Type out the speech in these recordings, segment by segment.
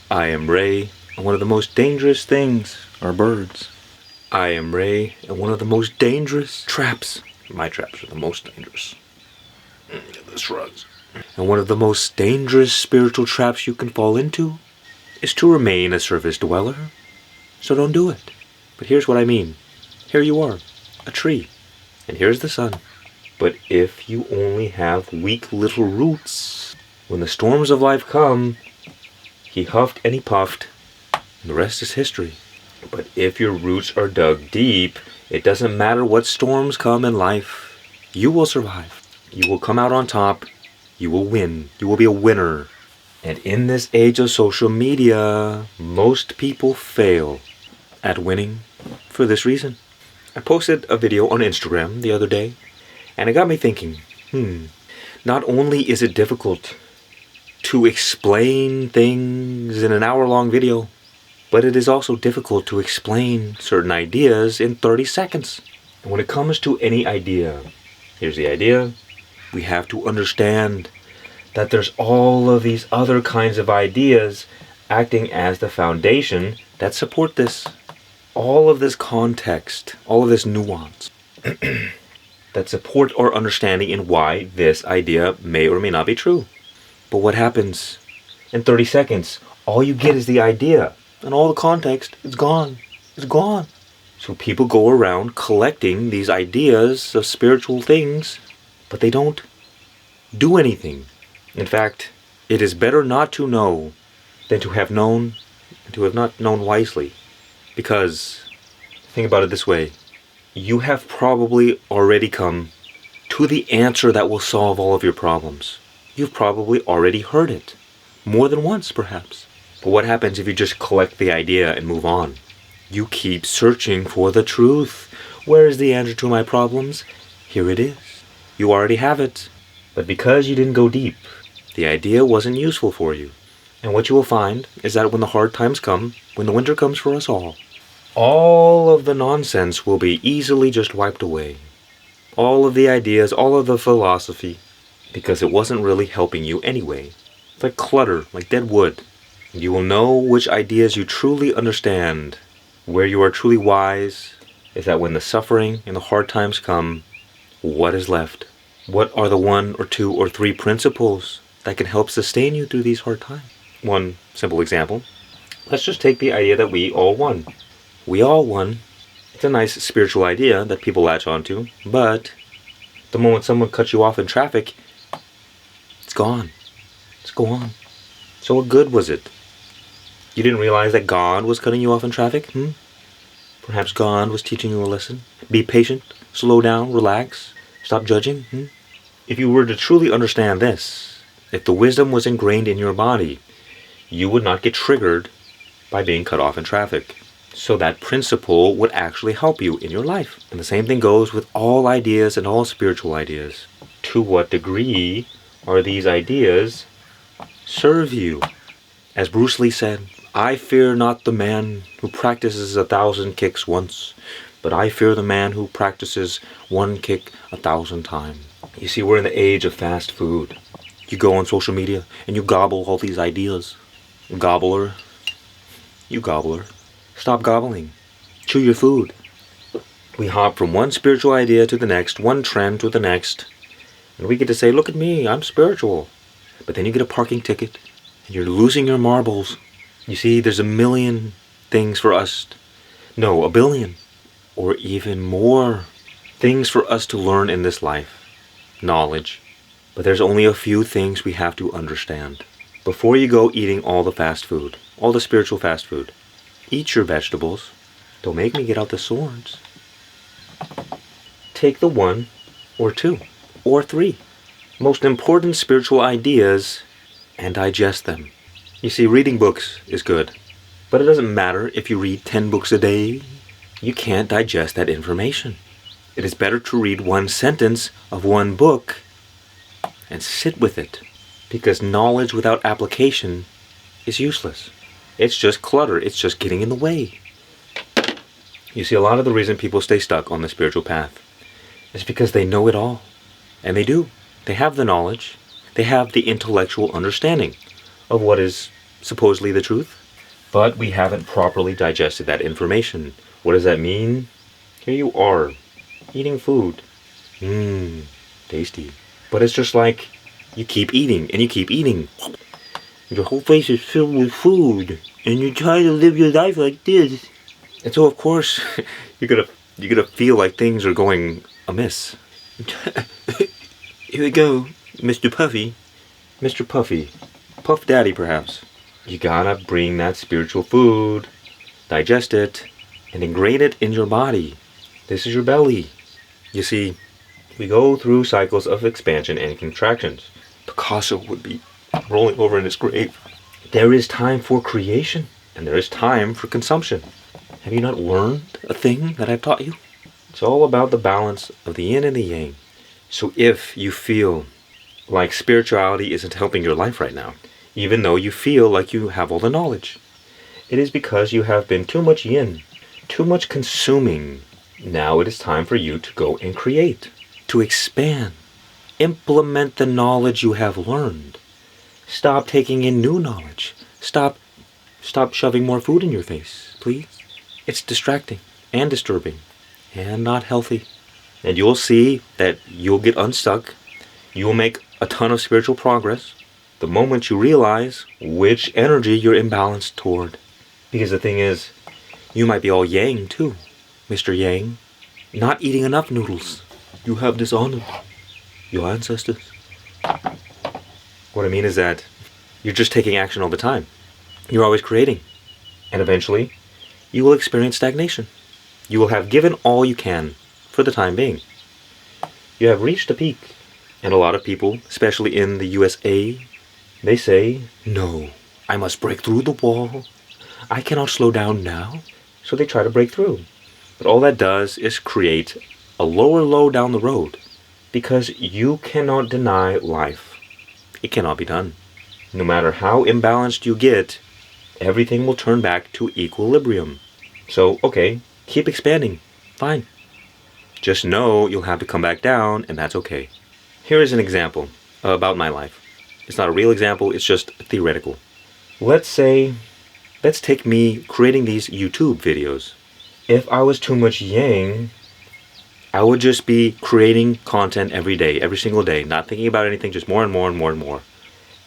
I am Ray, and one of the most dangerous things are birds. I am Ray, and one of the most dangerous traps, my traps are the most dangerous. The shrugs. And one of the most dangerous spiritual traps you can fall into is to remain a surface dweller. So don't do it. But here's what I mean. Here you are, a tree, and here's the sun. But if you only have weak little roots, when the storms of life come, he huffed and he puffed, and the rest is history. But if your roots are dug deep, it doesn't matter what storms come in life, you will survive. You will come out on top. You will win. You will be a winner. And in this age of social media, most people fail at winning for this reason. I posted a video on Instagram the other day, and it got me thinking, not only is it difficult to explain things in an hour-long video, but it is also difficult to explain certain ideas in 30 seconds. And when it comes to any idea, here's the idea. We have to understand that there's all of these other kinds of ideas acting as the foundation that support this. All of this context, all of this nuance that support our understanding in why this idea may or may not be true. But what happens in 30 seconds? All you get is the idea, and all the context is gone. It's gone. So people go around collecting these ideas of spiritual things, but they don't do anything. In fact, it is better not to know than to have known and to have not known wisely. Because, think about it this way, you have probably already come to the answer that will solve all of your problems. You've probably already heard it, more than once perhaps. But what happens if you just collect the idea and move on? You keep searching for the truth. Where is the answer to my problems? Here it is. You already have it. But because you didn't go deep, the idea wasn't useful for you. And what you will find is that when the hard times come, when the winter comes for us all of the nonsense will be easily just wiped away. All of the ideas, all of the philosophy, because it wasn't really helping you anyway. It's like clutter, like dead wood. You will know which ideas you truly understand. Where you are truly wise is that when the suffering and the hard times come, what is left? What are the 1 or 2 or 3 principles that can help sustain you through these hard times? One simple example. Let's just take the idea that we all won. We all won. It's a nice spiritual idea that people latch onto, but the moment someone cuts you off in traffic, it's gone. It's gone. So what good was it? You didn't realize that God was cutting you off in traffic? Perhaps God was teaching you a lesson. Be patient, slow down, relax, stop judging. If you were to truly understand this, if the wisdom was ingrained in your body, you would not get triggered by being cut off in traffic. So that principle would actually help you in your life. And the same thing goes with all ideas and all spiritual ideas. To what degree are these ideas serve you? As Bruce Lee said, I fear not the man who practices 1,000 kicks once, but I fear the man who practices 1 kick 1,000 times. You see, we're in the age of fast food. You go on social media and you gobble all these ideas. Gobbler. You gobbler. Stop gobbling. Chew your food. We hop from one spiritual idea to the next, one trend to the next, and we get to say, look at me, I'm spiritual. But then you get a parking ticket, and you're losing your marbles. You see, there's a million things for us, no, 1 billion, or even more things for us to learn in this life. Knowledge. But there's only a few things we have to understand. Before you go eating all the fast food, all the spiritual fast food, eat your vegetables. Don't make me get out the swords. Take the 1 or 2 or 3 most important spiritual ideas and digest them. You see, reading books is good, but it doesn't matter if you read 10 books a day. You can't digest that information. It is better to read 1 sentence of 1 book and sit with it, because knowledge without application is useless. It's just clutter. It's just getting in the way. You see, a lot of the reason people stay stuck on the spiritual path is because they know it all. And they do. They have the knowledge. They have the intellectual understanding of what is supposedly the truth, but we haven't properly digested that information. What does that mean? Here you are, eating food. Tasty. But it's just like you keep eating and you keep eating. Your whole face is filled with food, and you try to live your life like this. And so, of course, you're gonna feel like things are going amiss. Here we go, Mr. Puffy. Mr. Puffy. Puff Daddy, perhaps. You gotta bring that spiritual food, digest it, and ingrain it in your body. This is your belly. You see, we go through cycles of expansion and contractions. Picasso would be rolling over in his grave. There is time for creation, and there is time for consumption. Have you not learned a thing that I've taught you? It's all about the balance of the yin and the yang. So if you feel like spirituality isn't helping your life right now, even though you feel like you have all the knowledge, it is because you have been too much yin, too much consuming. Now it is time for you to go and create, to expand, implement the knowledge you have learned. Stop taking in new knowledge. Stop shoving more food in your face, please. It's distracting and disturbing and not healthy. And you'll see that you'll get unstuck. You'll make a ton of spiritual progress the moment you realize which energy you're imbalanced toward. Because the thing is, you might be all yang too, Mr. Yang. Not eating enough noodles. You have dishonored your ancestors. What I mean is that you're just taking action all the time. You're always creating. And eventually, you will experience stagnation. You will have given all you can for the time being. You have reached a peak. And a lot of people, especially in the USA, they say, no, I must break through the wall. I cannot slow down now. So they try to break through. But all that does is create a lower low down the road. Because you cannot deny life. It cannot be done. No matter how imbalanced you get, everything will turn back to equilibrium. So, okay, keep expanding. Fine. Just know you'll have to come back down, and that's okay. Here is an example about my life. It's not a real example, it's just theoretical. Let's take me creating these YouTube videos. If I was too much yang, I would just be creating content every day, every single day, not thinking about anything, just more and more and more and more.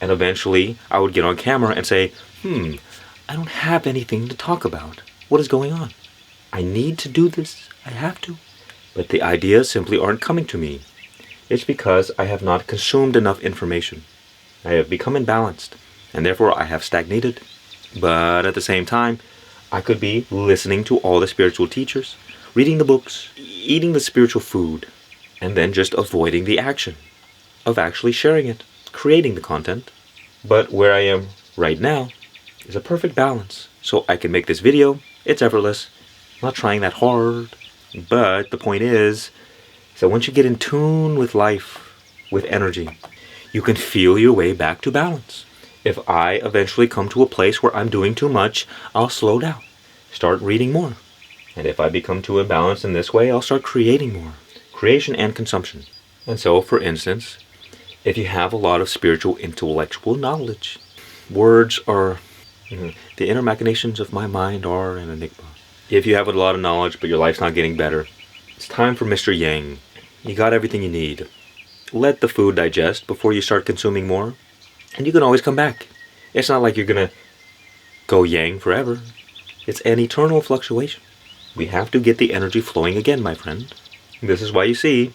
And eventually, I would get on camera and say, I don't have anything to talk about. What is going on? I need to do this. I have to. But the ideas simply aren't coming to me. It's because I have not consumed enough information. I have become imbalanced, and therefore I have stagnated. But at the same time, I could be listening to all the spiritual teachers, reading the books, eating the spiritual food, and then just avoiding the action of actually sharing it, creating the content. But where I am right now is a perfect balance. So I can make this video, it's effortless, I'm not trying that hard. But the point is that once you get in tune with life, with energy, you can feel your way back to balance. If I eventually come to a place where I'm doing too much, I'll slow down, start reading more. And if I become too imbalanced in this way, I'll start creating more. Creation and consumption. And so, for instance, if you have a lot of spiritual intellectual knowledge, words are, the inner machinations of my mind are an enigma. If you have a lot of knowledge but your life's not getting better, it's time for Mr. Yang. You got everything you need. Let the food digest before you start consuming more, and you can always come back. It's not like you're gonna go yang forever. It's an eternal fluctuation. We have to get the energy flowing again, my friend. This is why you see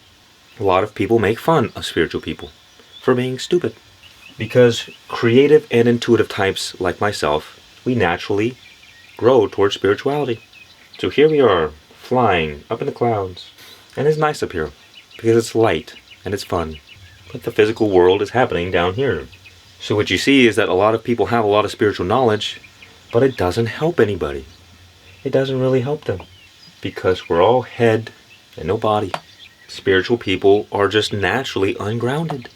a lot of people make fun of spiritual people for being stupid. Because creative and intuitive types like myself, we naturally grow towards spirituality. So here we are, flying up in the clouds. And it's nice up here, because it's light and it's fun. But the physical world is happening down here. So what you see is that a lot of people have a lot of spiritual knowledge, but it doesn't help anybody. It doesn't really help them. Because we're all head and no body. Spiritual people are just naturally ungrounded.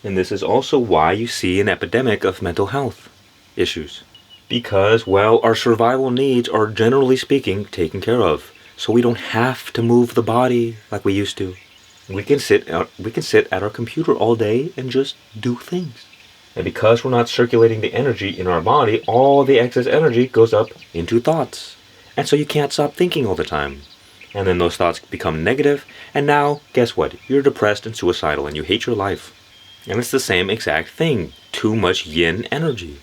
And this is also why you see an epidemic of mental health issues. Because, well, our survival needs are generally speaking taken care of. So we don't have to move the body like we used to. We can sit at our computer all day and just do things. And because we're not circulating the energy in our body, all the excess energy goes up into thoughts. And so you can't stop thinking all the time. And then those thoughts become negative, and now, guess what? You're depressed and suicidal, and you hate your life. And it's the same exact thing. Too much yin energy.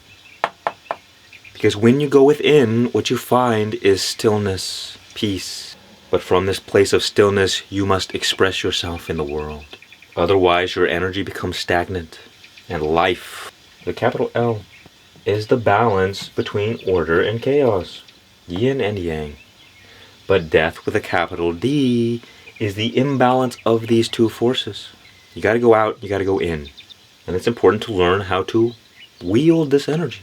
Because when you go within, what you find is stillness, peace. But from this place of stillness, you must express yourself in the world. Otherwise, your energy becomes stagnant. And life, the capital L, is the balance between order and chaos. Yin and yang. But death with a capital D is the imbalance of these two forces. You gotta go out, you gotta go in. And it's important to learn how to wield this energy.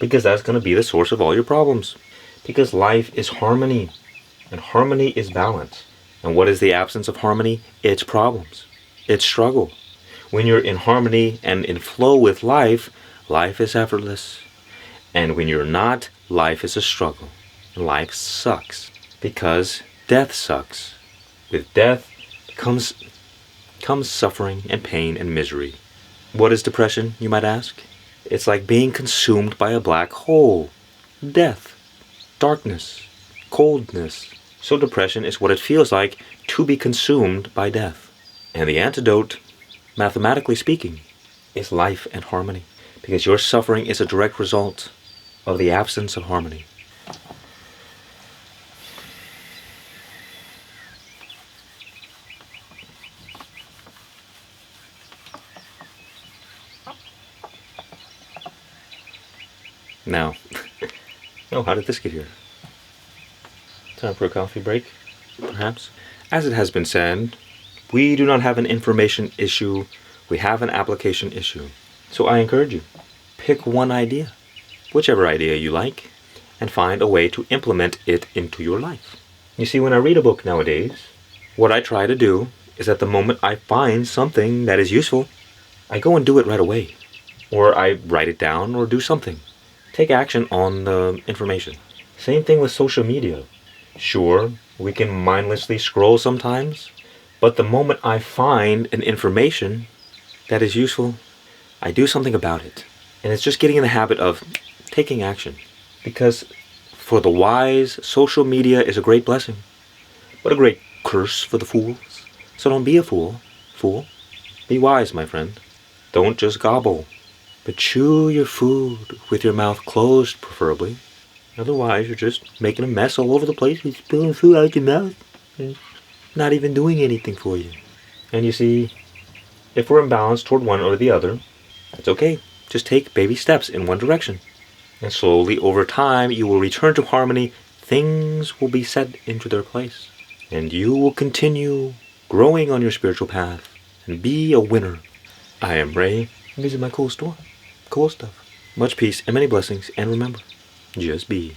Because that's gonna be the source of all your problems. Because life is harmony. And harmony is balance. And what is the absence of harmony? It's problems. It's struggle. When you're in harmony and in flow with life, life is effortless. And when you're not, life is a struggle. Life sucks. Because death sucks. With death comes suffering and pain and misery. What is depression, you might ask? It's like being consumed by a black hole. Death. Darkness. Coldness. So depression is what it feels like to be consumed by death. And the antidote, mathematically speaking, is life and harmony. Because your suffering is a direct result of the absence of harmony. Now, how did this get here? Time for a coffee break, perhaps? As it has been said, we do not have an information issue, we have an application issue. So I encourage you, pick one idea, whichever idea you like, and find a way to implement it into your life. You see, when I read a book nowadays, what I try to do is at the moment I find something that is useful, I go and do it right away. Or I write it down or do something. Take action on the information. Same thing with social media. Sure, we can mindlessly scroll sometimes, but the moment I find an information that is useful, I do something about it. And it's just getting in the habit of taking action. Because for the wise, social media is a great blessing, but a great curse for the fools. So don't be a fool. Fool. Be wise, my friend. Don't just gobble. But chew your food with your mouth closed, preferably. Otherwise, you're just making a mess all over the place. You're spilling food out your mouth. It's not even doing anything for you. And you see, if we're imbalanced toward one or the other, that's okay. Just take baby steps in one direction. And slowly, over time, you will return to harmony. Things will be set into their place. And you will continue growing on your spiritual path and be a winner. I am Ray. Visit my cool store. Cool stuff. Much peace and many blessings. And remember, just be.